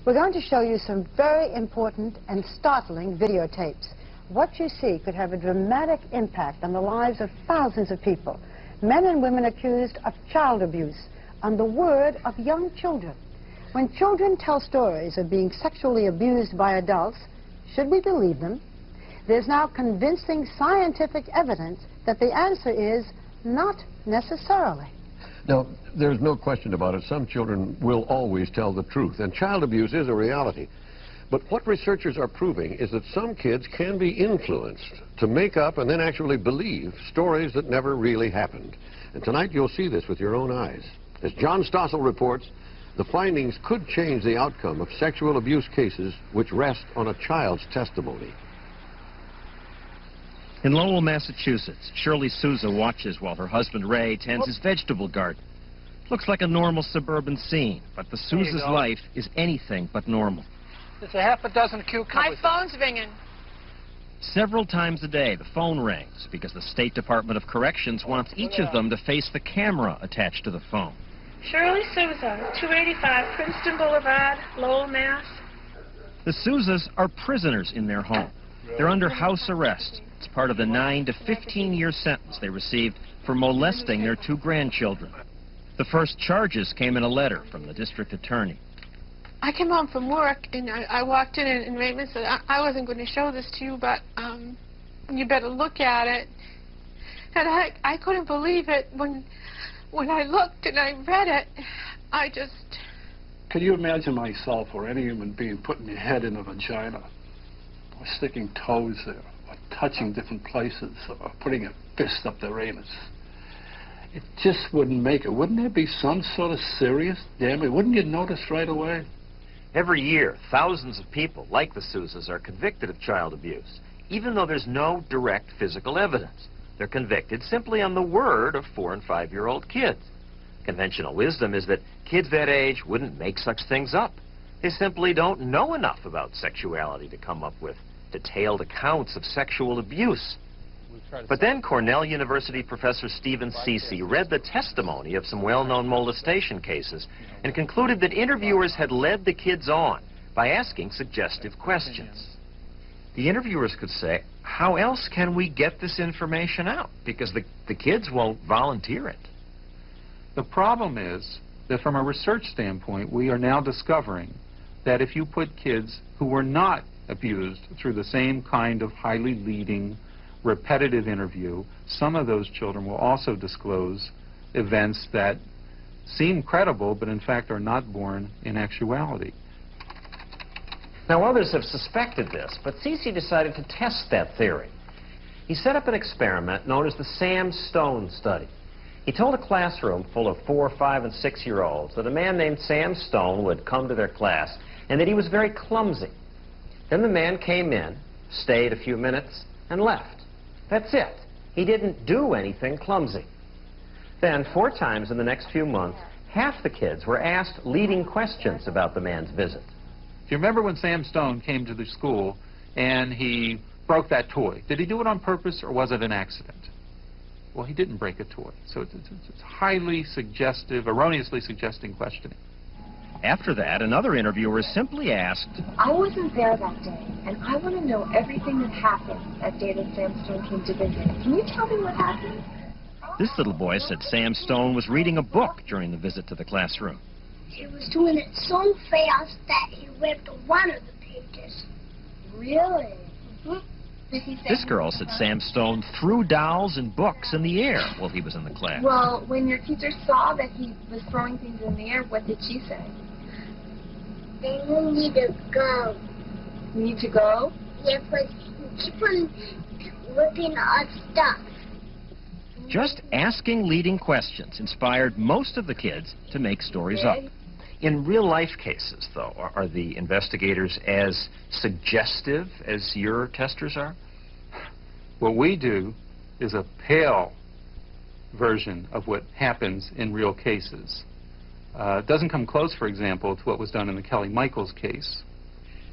We're going to show you some very important and startling videotapes. What you see could have a dramatic impact on the lives of thousands of people. Men and women accused of child abuse on the word of young children. When children tell stories of being sexually abused by adults, should we believe them? There's now convincing scientific evidence that the answer is not necessarily. Now, there's no question about it. Some children will always tell the truth, and child abuse is a reality. But what researchers are proving is that some kids can be influenced to make up and then actually believe stories that never really happened. And tonight you'll see this with your own eyes. As John Stossel reports, the findings could change the outcome of sexual abuse cases which rest on a child's testimony. In Lowell, Massachusetts, Shirley Souza watches while her husband Ray tends his vegetable garden. Looks like a normal suburban scene, but the Souza's life is anything but normal. There's a half a dozen cucumbers. My phone's ringing. Several times a day, the phone rings because the State Department of Corrections wants each of them to face the camera attached to the phone. Shirley Souza, 285 Princeton Boulevard, Lowell, Mass. The Souzas are prisoners in their home. They're under house arrest. It's part of the 9 to 15-year sentence they received for molesting their 2 grandchildren. The first charges came in a letter from the district attorney. I came home from work, and I walked in, and Raymond said, I wasn't going to show this to you, but you better look at it. And I couldn't believe it. When I looked and I read it, I just... Could you imagine myself or any human being putting your head in a vagina, or sticking toes there, or touching different places, or putting a fist up their anus? It just wouldn't make it. Wouldn't there be some sort of serious damage? Wouldn't you notice right away? Every year, thousands of people like the Souzas are convicted of child abuse, even though there's no direct physical evidence. They're convicted simply on the word of 4- and 5-year-old kids. Conventional wisdom is that kids that age wouldn't make such things up. They simply don't know enough about sexuality to come up with detailed accounts of sexual abuse. But then Cornell University professor Stephen Ceci read the testimony of some well-known molestation cases and concluded that interviewers had led the kids on by asking suggestive questions. The interviewers could say, how else can we get this information out? Because the kids won't volunteer it. The problem is that from a research standpoint, we are now discovering that if you put kids who were not abused through the same kind of highly leading, repetitive interview, some of those children will also disclose events that seem credible, but in fact are not born in actuality. Now, others have suspected this, but Ceci decided to test that theory. He set up an experiment known as the Sam Stone study. He told a classroom full of 4-, 5-, and 6-year-olds that a man named Sam Stone would come to their class and that he was very clumsy. Then the man came in, stayed a few minutes, and left. That's it. He didn't do anything clumsy. Then, 4 times in the next few months, half the kids were asked leading questions about the man's visit. Do you remember when Sam Stone came to the school and he broke that toy? Did he do it on purpose or was it an accident? Well, he didn't break a toy. So it's highly suggestive, erroneously suggesting questioning. After that, another interviewer simply asked, I wasn't there that day, and I want to know everything that happened that day that Sam Stone came to visit. Can you tell me what happened? This little boy said Sam Stone was reading a book during the visit to the classroom. He was doing it so fast that he ripped one of the pages. Really? This girl said Sam Stone threw dolls and books in the air while he was in the class. Well, when your teacher saw that he was throwing things in the air, what did she say? Then you need to go. You need to go? Yeah, but keep on ripping our stuff. Just asking leading questions inspired most of the kids to make stories up. In real-life cases, though, are the investigators as suggestive as your testers are? What we do is a pale version of what happens in real cases. It doesn't come close, for example, to what was done in the Kelly Michaels case.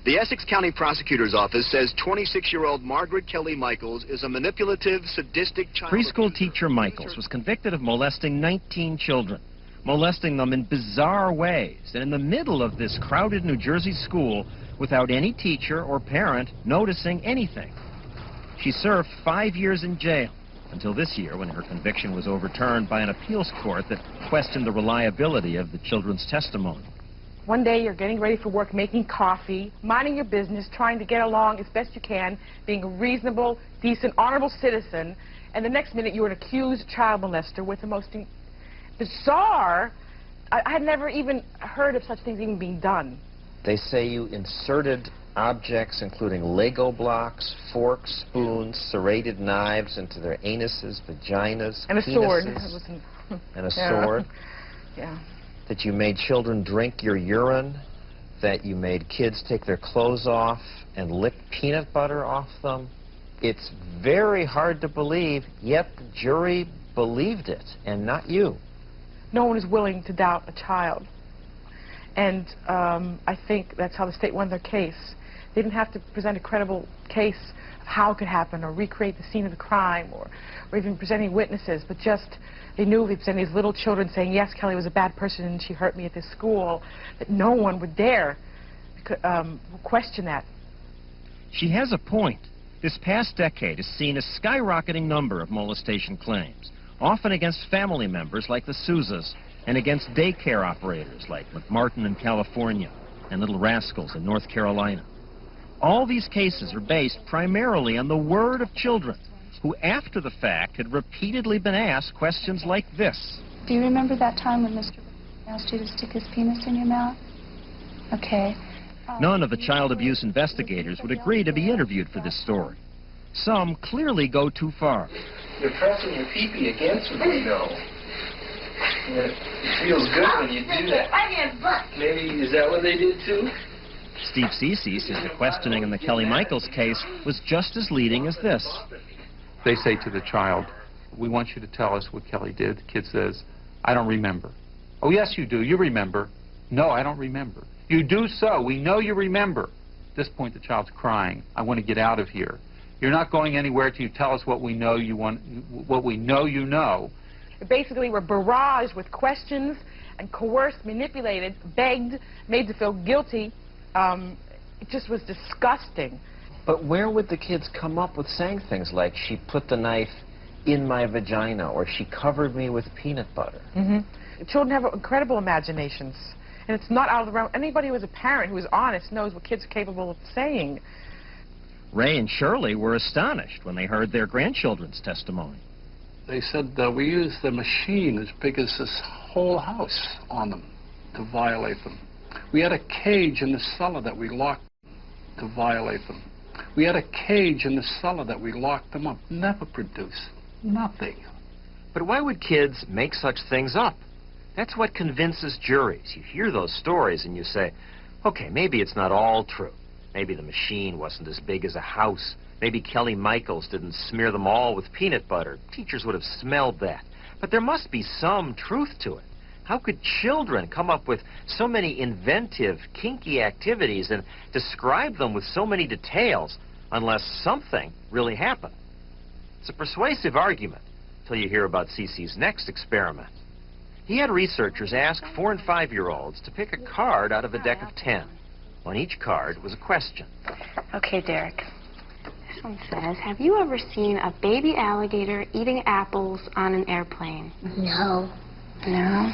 The Essex County Prosecutor's Office says 26-year-old Margaret Kelly Michaels is a manipulative, sadistic child Preschool abuser. teacher Michaels was convicted of molesting 19 children. molesting them in bizarre ways and in the middle of this crowded New Jersey school without any teacher or parent noticing anything. She served 5 years in jail until this year when her conviction was overturned by an appeals court that questioned the reliability of the children's testimony. One day you're getting ready for work, making coffee, minding your business, trying to get along as best you can, being a reasonable, decent, honorable citizen, and the next minute you're an accused child molester with the most bizarre... I had never even heard of such things even being done. They say you inserted objects including Lego blocks, forks, spoons, serrated knives into their anuses, vaginas, and a penises, sword. And a sword. Yeah. That you made children drink your urine, that you made kids take their clothes off and lick peanut butter off them. It's very hard to believe, yet the jury believed it, and not you. No one is willing to doubt a child. And I think that's how the state won their case. They didn't have to present a credible case of how it could happen or recreate the scene of the crime or even presenting witnesses, but just they knew they presented these little children saying, yes, Kelly was a bad person and she hurt me at this school, that no one would dare question that. She has a point. This past decade has seen a skyrocketing number of molestation claims, often against family members like the Souzas and against daycare operators like McMartin in California and Little Rascals in North Carolina. All these cases are based primarily on the word of children who, after the fact, had repeatedly been asked questions like this. Do you remember that time when Mr. asked you to stick his penis in your mouth? Okay. None of the child abuse investigators would agree to be interviewed for this story. Some clearly go too far. You're pressing your pee-pee against the window. It feels good when you do that. Maybe, is that what they did too? Steve Cece says the questioning in the Kelly Michaels case was just as leading as this. They say to the child, we want you to tell us what Kelly did. The kid says, I don't remember. Oh, yes, you do. You remember. No, I don't remember. You do so. We know you remember. At this point, the child's crying. I want to get out of here. You're not going anywhere till you tell us what we know you want, what we know you know. Basically, we're barraged with questions and coerced, manipulated, begged, made to feel guilty. It just was disgusting. But where would the kids come up with saying things like, she put the knife in my vagina, or she covered me with peanut butter? Mm-hmm. Children have incredible imaginations, and it's not out of the realm. Anybody who is a parent who is honest knows what kids are capable of saying. Ray and Shirley were astonished when they heard their grandchildren's testimony. They said we used a machine as big as this whole house on them to violate them. We had a cage in the cellar that we locked to violate them. We had a cage in the cellar that we locked them up. Never produced. Nothing. But why would kids make such things up? That's what convinces juries. You hear those stories and you say, okay, maybe it's not all true. Maybe the machine wasn't as big as a house. Maybe Kelly Michaels didn't smear them all with peanut butter. Teachers would have smelled that. But there must be some truth to it. How could children come up with so many inventive, kinky activities and describe them with so many details unless something really happened? It's a persuasive argument until you hear about Cece's next experiment. He had researchers ask 4- and 5-year-olds to pick a card out of a deck of 10. On each card was a question. Okay, Derek. This one says, have you ever seen a baby alligator eating apples on an airplane? No. No?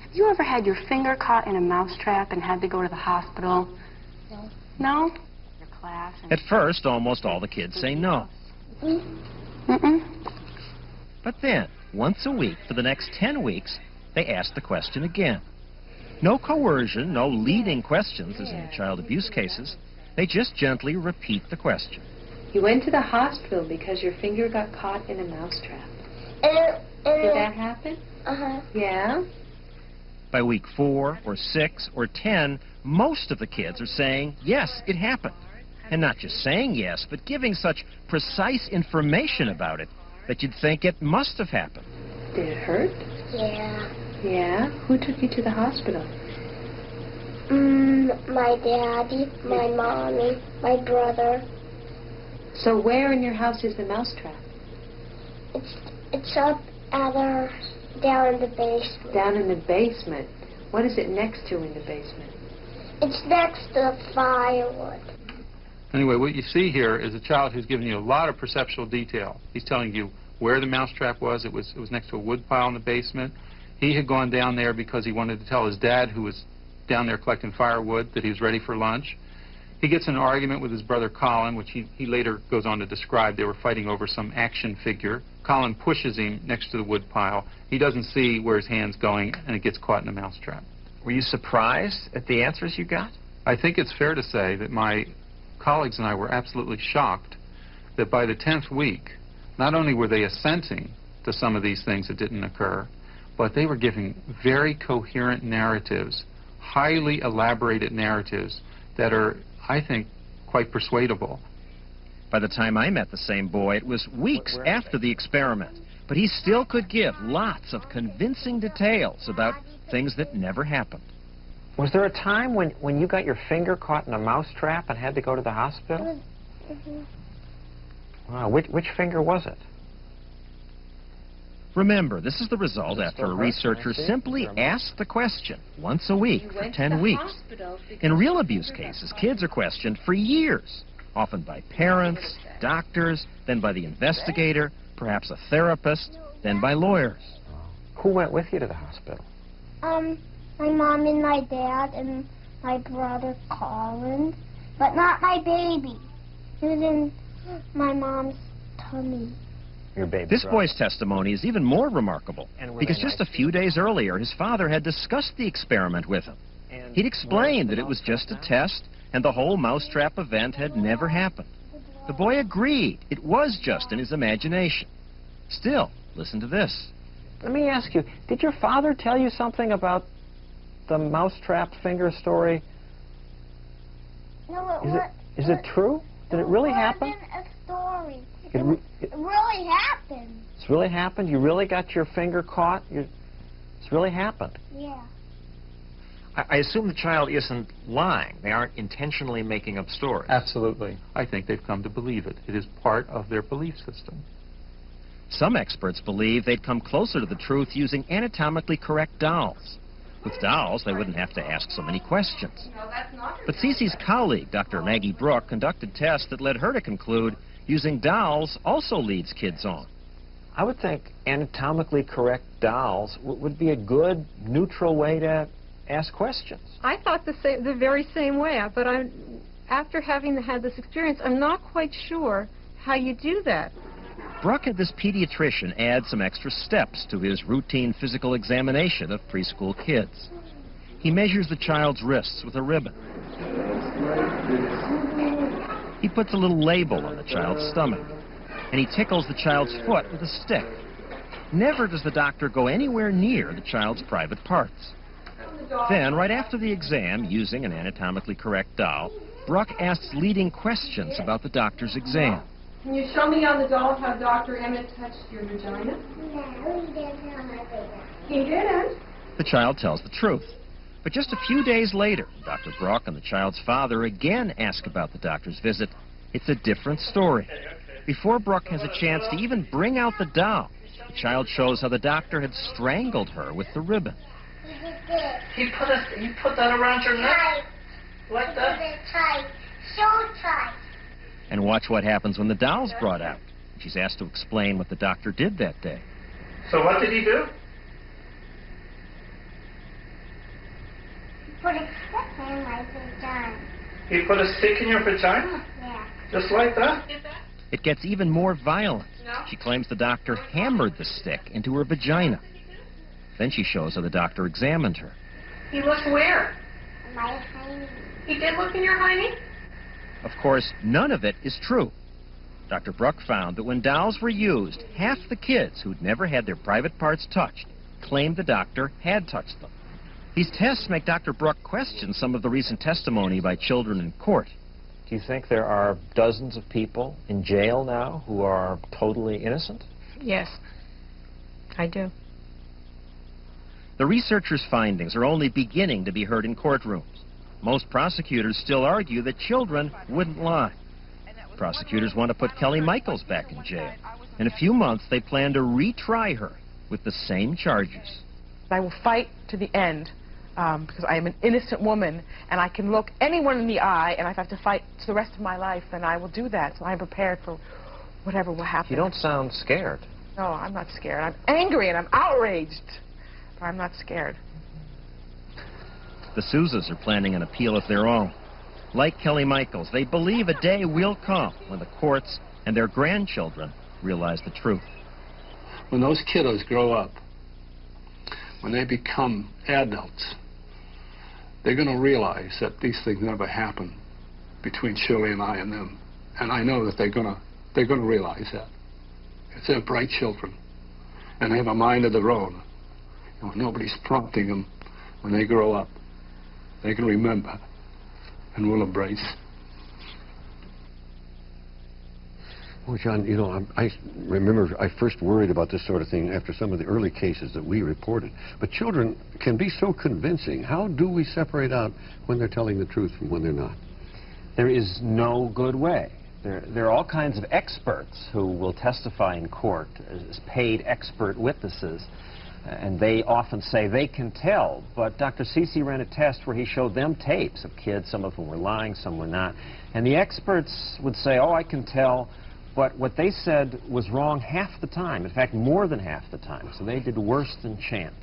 Have you ever had your finger caught in a mousetrap and had to go to the hospital? No. No? Your class? At first, almost all the kids say no. Mm-mm. But then, once a week for the next 10 weeks, they ask the question again. No coercion, no leading questions, as in the child abuse cases. They just gently repeat the question. You went to the hospital because your finger got caught in a mousetrap. Did that happen? Uh-huh. Yeah? By week 4 or 6 or 10, most of the kids are saying, yes, it happened. And not just saying yes, but giving such precise information about it that you'd think it must have happened. Did it hurt? Yeah. Yeah? Who took you to the hospital? My daddy, my mommy, my brother. So where in your house is the mousetrap? It's up at our Down in the basement. Down in the basement. What is it next to in the basement? It's next to the firewood. Anyway, what you see here is a child who's giving you a lot of perceptual detail. He's telling you where the mousetrap was. It was next to a wood pile in the basement. He had gone down there because he wanted to tell his dad, who was down there collecting firewood, that he was ready for lunch. He gets in an argument with his brother Colin, which he later goes on to describe. They were fighting over some action figure. Colin pushes him next to the wood pile. He doesn't see where his hand's going, and it gets caught in a mousetrap. Were you surprised at the answers you got? I think it's fair to say that my colleagues and I were absolutely shocked that by the 10th week, not only were they assenting to some of these things that didn't occur, but they were giving very coherent narratives, highly elaborated narratives that are, I think, quite persuadable. By the time I met the same boy, it was weeks after the experiment, but he still could give lots of convincing details about things that never happened. Was there a time when you got your finger caught in a mousetrap and had to go to the hospital? Wow, which finger was it? Remember, this is the result after a researcher simply asked the question once a week for 10 weeks. In real abuse cases, kids are questioned for years, often by parents, doctors, then by the investigator, perhaps a therapist, then by lawyers. Who went with you to the hospital? My mom and my dad and my brother Colin, but not my baby. He was in my mom's tummy. This boy's testimony is even more remarkable because just a few days earlier, his father had discussed the experiment with him. He'd explained that it was just a test and the whole mousetrap event had never happened. The boy agreed it was just in his imagination. Still, listen to this. Let me ask you, did your father tell you something about the mousetrap finger story? No, is it true? Did it really happen? It wasn't a story. It It really happened. It's really happened? You really got your finger caught? It's really happened? Yeah. I assume the child isn't lying. They aren't intentionally making up stories. Absolutely. I think they've come to believe it. It is part of their belief system. Some experts believe they'd come closer to the truth using anatomically correct dolls. With dolls, they wouldn't have to ask so many questions. But Cece's colleague, Dr. Maggie Brook, conducted tests that led her to conclude using dolls also leads kids on. I would think anatomically correct dolls would be a good, neutral way to ask questions. I thought the very same way, but after having had this experience, I'm not quite sure how you do that. Brook had this pediatrician add some extra steps to his routine physical examination of preschool kids. He measures the child's wrists with a ribbon. He puts a little label on the child's stomach, and he tickles the child's foot with a stick. Never does the doctor go anywhere near the child's private parts. Then, right after the exam, using an anatomically correct doll, Brook asks leading questions about the doctor's exam. Can you show me on the doll how Dr. Emmett touched your vagina? No, he didn't. He didn't. The child tells the truth. But just a few days later, Dr. Brook and the child's father again ask about the doctor's visit. It's a different story. Before Brook has a chance to even bring out the doll, the child shows how the doctor had strangled her with the ribbon. You put that around your neck? Like that? Tight. So tight. And watch what happens when the doll's brought out. She's asked to explain what the doctor did that day. So what did he do? Put a stick in my vagina. He put a stick in your vagina? Yeah. Just like that? It gets even more violent. She claims the doctor hammered the stick into her vagina. Then she shows how the doctor examined her. He looked where? My hiney. He did look in your hiney? Of course, none of it is true. Dr. Brook found that when dolls were used, half the kids who'd never had their private parts touched claimed the doctor had touched them. These tests make Dr. Brook question some of the recent testimony by children in court. Do you think there are dozens of people in jail now who are totally innocent? Yes, I do. The researchers' findings are only beginning to be heard in courtrooms. Most prosecutors still argue that children wouldn't lie. Prosecutors want to put Kelly Michaels back in jail. In a few months, they plan to retry her with the same charges. I will fight to the end because I am an innocent woman, and I can look anyone in the eye, and if I have to fight to the rest of my life, then I will do that. So I'm prepared for whatever will happen. You don't sound scared. No, I'm not scared. I'm angry and I'm outraged, but I'm not scared. The Sousas are planning an appeal of their own. Like Kelly Michaels, they believe a day will come when the courts and their grandchildren realize the truth. When those kiddos grow up, when they become adults, they're going to realize that these things never happened between Shirley and I and them. And I know that they're going to realize that. They're bright children, and they have a mind of their own. And when nobody's prompting them, when they grow up, they can remember and will embrace. Well, John, you know, I remember I first worried about this sort of thing after some of the early cases that we reported. But children can be so convincing. How do we separate out when they're telling the truth from when they're not? There is no good way. There are all kinds of experts who will testify in court as paid expert witnesses, and they often say they can tell. But Dr. Cece ran a test where he showed them tapes of kids. Some of them were lying, some were not. And the experts would say, oh, I can tell. But what they said was wrong half the time. In fact, more than half the time. So they did worse than chance.